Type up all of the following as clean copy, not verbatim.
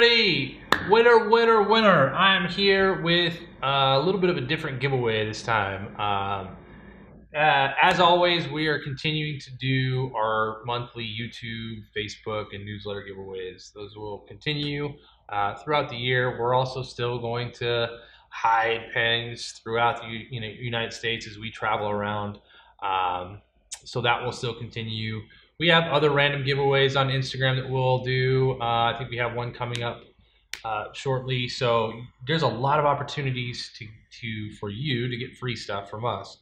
everybody! Winner, winner, winner! I'm here with a little bit of a different giveaway this time. As always, we are continuing to do our monthly YouTube, Facebook, and newsletter giveaways. Those will continue throughout the year. We're also still going to hide pens throughout the United States as we travel around. So that will still continue. We have other random giveaways on Instagram that we'll do. I think we have one coming up shortly. So there's a lot of opportunities for you to get free stuff from us.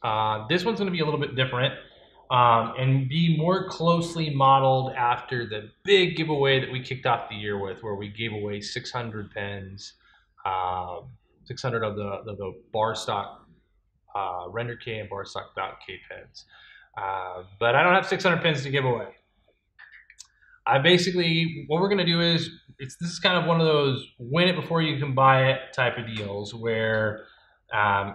This one's going to be a little bit different and be more closely modeled after the big giveaway that we kicked off the year with, where we gave away 600 pens, 600 of the bar stock Render K and bar stock Dot K pens. But I don't have 600 pens to give away. What we're going to do is, this is kind of one of those win it before you can buy it type of deals where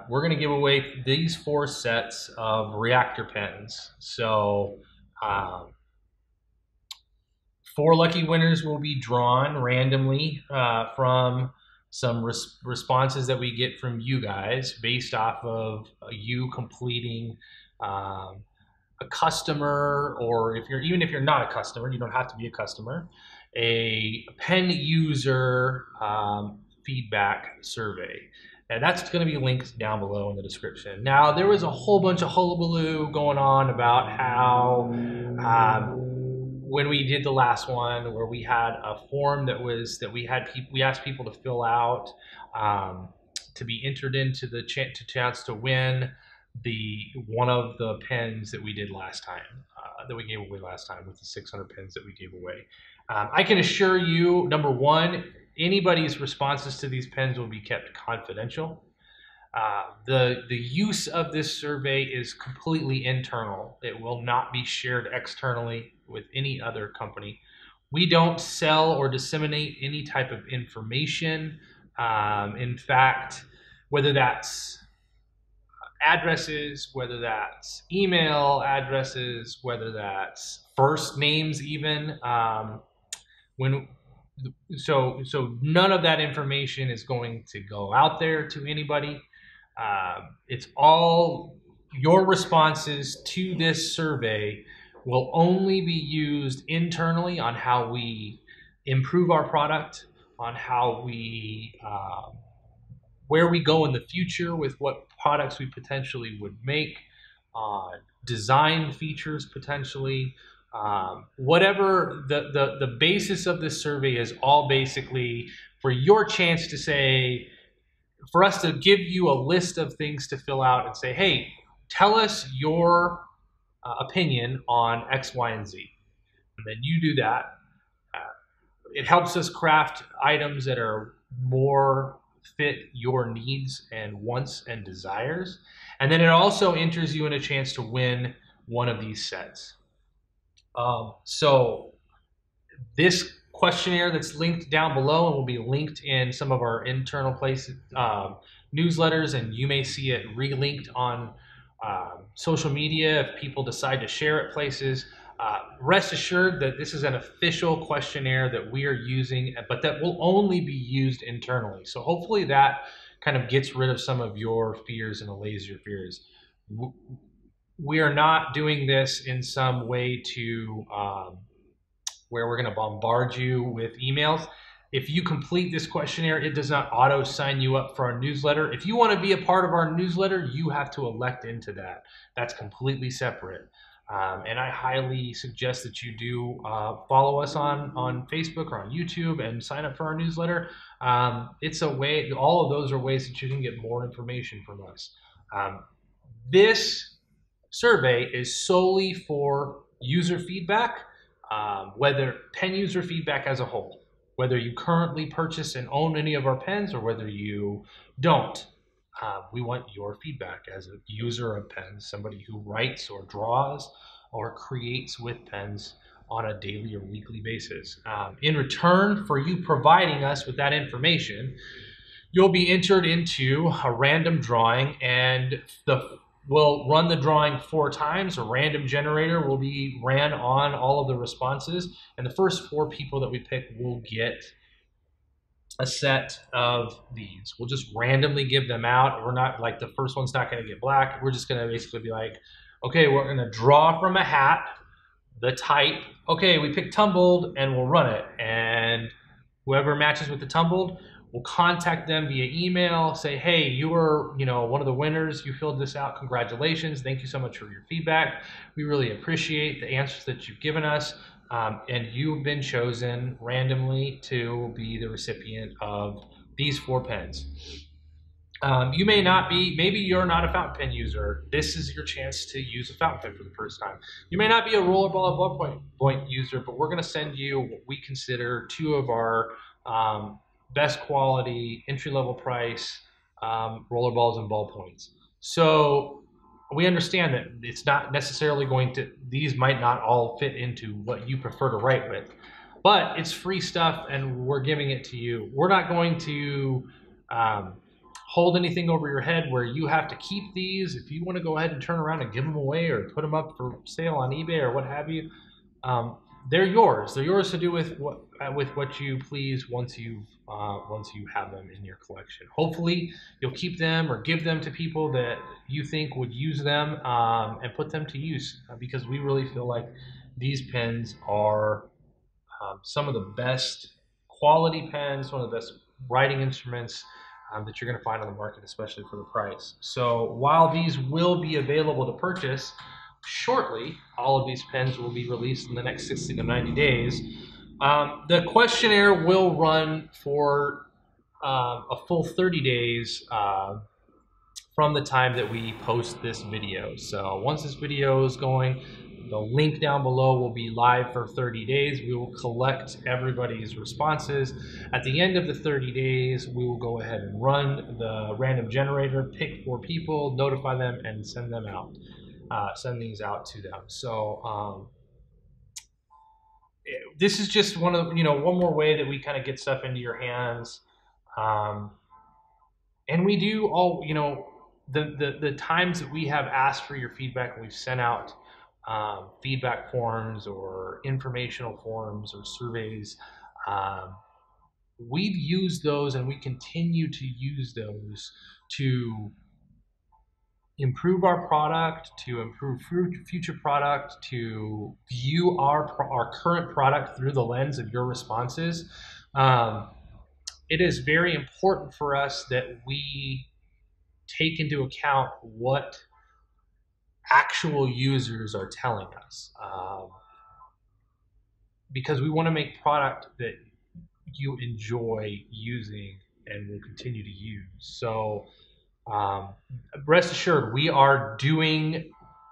we're going to give away these 4 sets of Reaktor pens. So 4 lucky winners will be drawn randomly from some responses that we get from you guys based off of you completing a customer, or even if you're not a customer, you don't have to be a customer, a pen user feedback survey. And that's going to be linked down below in the description. Now, there was a whole bunch of hullabaloo going on about how when we did the last one, where we had a form that we asked people to fill out to be entered into the chance to win one of the pens that we did last time, that we gave away last time with the 600 pens that we gave away. I can assure you, number one, anybody's responses to these pens will be kept confidential. The use of this survey is completely internal. It will not be shared externally with any other company. We don't sell or disseminate any type of information. In fact, whether that's addresses, whether that's email addresses, whether that's first names even, so none of that information is going to go out there to anybody. It's all your responses to this survey will only be used internally on how we improve our product, on how we where we go in the future with what products we potentially would make, design features potentially, whatever the basis of this survey is, all basically for your chance to say, for us to give you a list of things to fill out and say, hey, tell us your opinion on X, Y, and Z. And then you do that. It helps us craft items that are more fit your needs and wants and desires. And then it also enters you in a chance to win one of these sets. So this questionnaire that's linked down below and will be linked in some of our internal places, newsletters, and you may see it relinked on social media if people decide to share it places. Rest assured that this is an official questionnaire that we are using, but that will only be used internally. So hopefully that kind of gets rid of some of your fears and allays your fears. We are not doing this in some way to where we're going to bombard you with emails. If you complete this questionnaire, it does not auto sign you up for our newsletter. If you want to be a part of our newsletter, you have to elect into that. That's completely separate. And I highly suggest that you do follow us on Facebook or on YouTube and sign up for our newsletter. It's a way, all of those are ways that you can get more information from us. This survey is solely for user feedback, whether pen user feedback as a whole, whether you currently purchase and own any of our pens or whether you don't. We want your feedback as a user of pens, somebody who writes or draws or creates with pens on a daily or weekly basis. In return for you providing us with that information, you'll be entered into a random drawing, and we'll run the drawing 4 times. A random generator will be ran on all of the responses, and the first 4 people that we pick will get a set of these. We'll just randomly give them out. We're not like the first one's not going to get black. We're just going to basically be like, okay, we're going to draw from a hat the type. Okay, we picked tumbled and we'll run it. And whoever matches with the tumbled, we'll contact them via email, say, hey, you were, one of the winners. You filled this out. Congratulations. Thank you so much for your feedback. We really appreciate the answers that you've given us. And you've been chosen randomly to be the recipient of these 4 pens. You may not be, maybe you're not a fountain pen user. This is your chance to use a fountain pen for the first time. You may not be a rollerball at ballpoint user, but we're going to send you what we consider 2 of our best quality, entry-level price rollerballs and ballpoints. So we understand that it's not necessarily these might not all fit into what you prefer to write with, but it's free stuff and we're giving it to you. We're not going to hold anything over your head where you have to keep these. If you want to go ahead and turn around and give them away or put them up for sale on eBay or what have you, they're yours. They're yours to do with what you please once you have them in your collection. Hopefully, you'll keep them or give them to people that you think would use them and put them to use because we really feel like these pens are some of the best quality pens, one of the best writing instruments that you're going to find on the market, especially for the price. So while these will be available to purchase shortly, all of these pens will be released in the next 60 to 90 days. The questionnaire will run for a full 30 days from the time that we post this video. So once this video is going, the link down below will be live for 30 days. We will collect everybody's responses. At the end of the 30 days, we will go ahead and run the random generator, pick 4 people, notify them, and send them out. Send these out to them. So this is just one more way that we kind of get stuff into your hands. And we do all, the times that we have asked for your feedback, and we've sent out feedback forms or informational forms or surveys, we've used those and we continue to use those to improve our product, to improve future product, to view our current product through the lens of your responses. It is very important for us that we take into account what actual users are telling us, because we want to make product that you enjoy using and will continue to use. So rest assured, we are doing,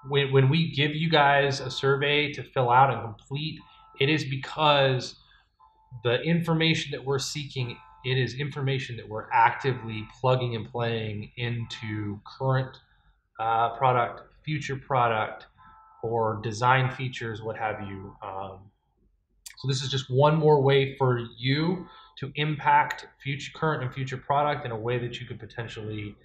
when we give you guys a survey to fill out and complete, it is because the information that we're seeking, it is information that we're actively plugging and playing into current product, future product, or design features, what have you. So this is just one more way for you to impact current and future product in a way that you could potentially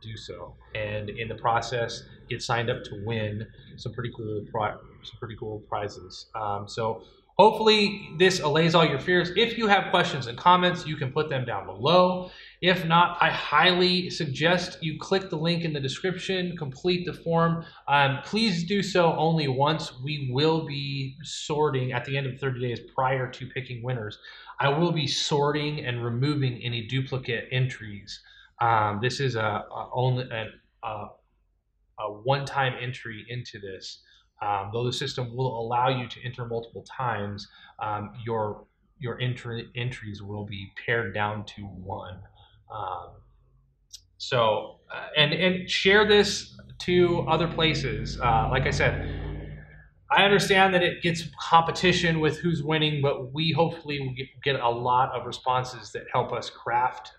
do so, and in the process get signed up to win some pretty cool prizes. So hopefully this allays all your fears. If you have questions and comments, you can put them down below. If not, I highly suggest you click the link in the description, complete the form. Please do so only once. We will be sorting at the end of 30 days prior to picking winners. I will be sorting and removing any duplicate entries. This is only a one-time entry into this. Though the system will allow you to enter multiple times, your entries will be pared down to 1. And share this to other places. Like I said, I understand that it gets competition with who's winning, but we hopefully will get a lot of responses that help us craft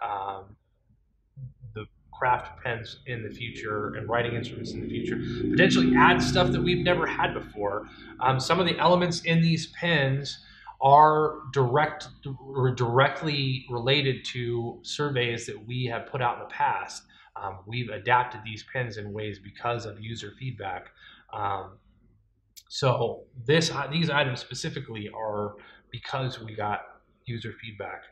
pens in the future and writing instruments in the future, potentially add stuff that we've never had before. Some of the elements in these pens are directly related to surveys that we have put out in the past. We've adapted these pens in ways because of user feedback. So these items specifically are because we got user feedback.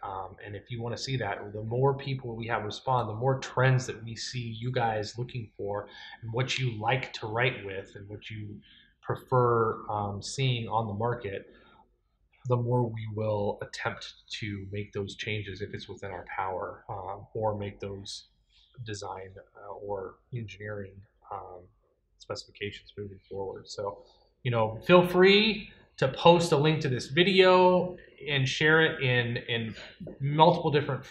And if you want to see that, the more people we have respond, the more trends that we see you guys looking for, and what you like to write with, and what you prefer seeing on the market, the more we will attempt to make those changes if it's within our power, or make those design or engineering specifications moving forward. So, feel free to post a link to this video and share it in multiple different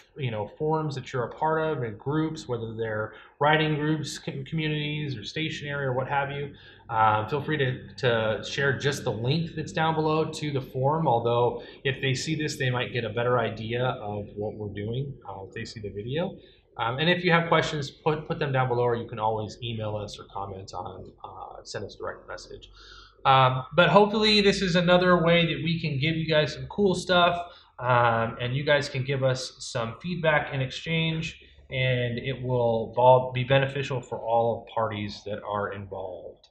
forums that you're a part of, and groups, whether they're writing groups, communities, or stationary, or what have you. Feel free to share just the link that's down below to the forum, although if they see this, they might get a better idea of what we're doing if they see the video. And if you have questions, put them down below, or you can always email us or comment on, send us a direct message. But hopefully this is another way that we can give you guys some cool stuff, and you guys can give us some feedback in exchange, and it will be beneficial for all parties that are involved.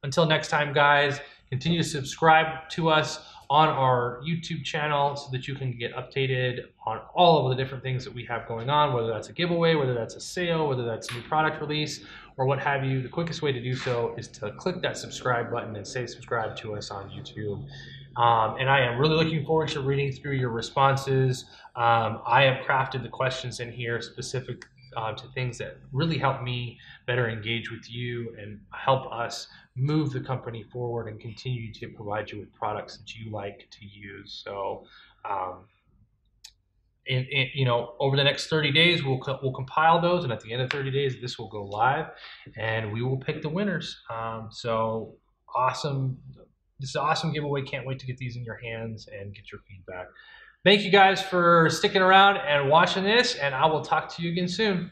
Until next time, guys, continue to subscribe to us on our YouTube channel so that you can get updated on all of the different things that we have going on, whether that's a giveaway, whether that's a sale, whether that's a new product release, or what have you. The quickest way to do so is to click that subscribe button and say subscribe to us on YouTube. And I am really looking forward to reading through your responses. I have crafted the questions in here specific to things that really help me better engage with you and help us move the company forward and continue to provide you with products that you like to use. So, over the next 30 days, we'll compile those, and at the end of 30 days, this will go live, and we will pick the winners. So awesome! This is an awesome giveaway. Can't wait to get these in your hands and get your feedback. Thank you guys for sticking around and watching this, and I will talk to you again soon.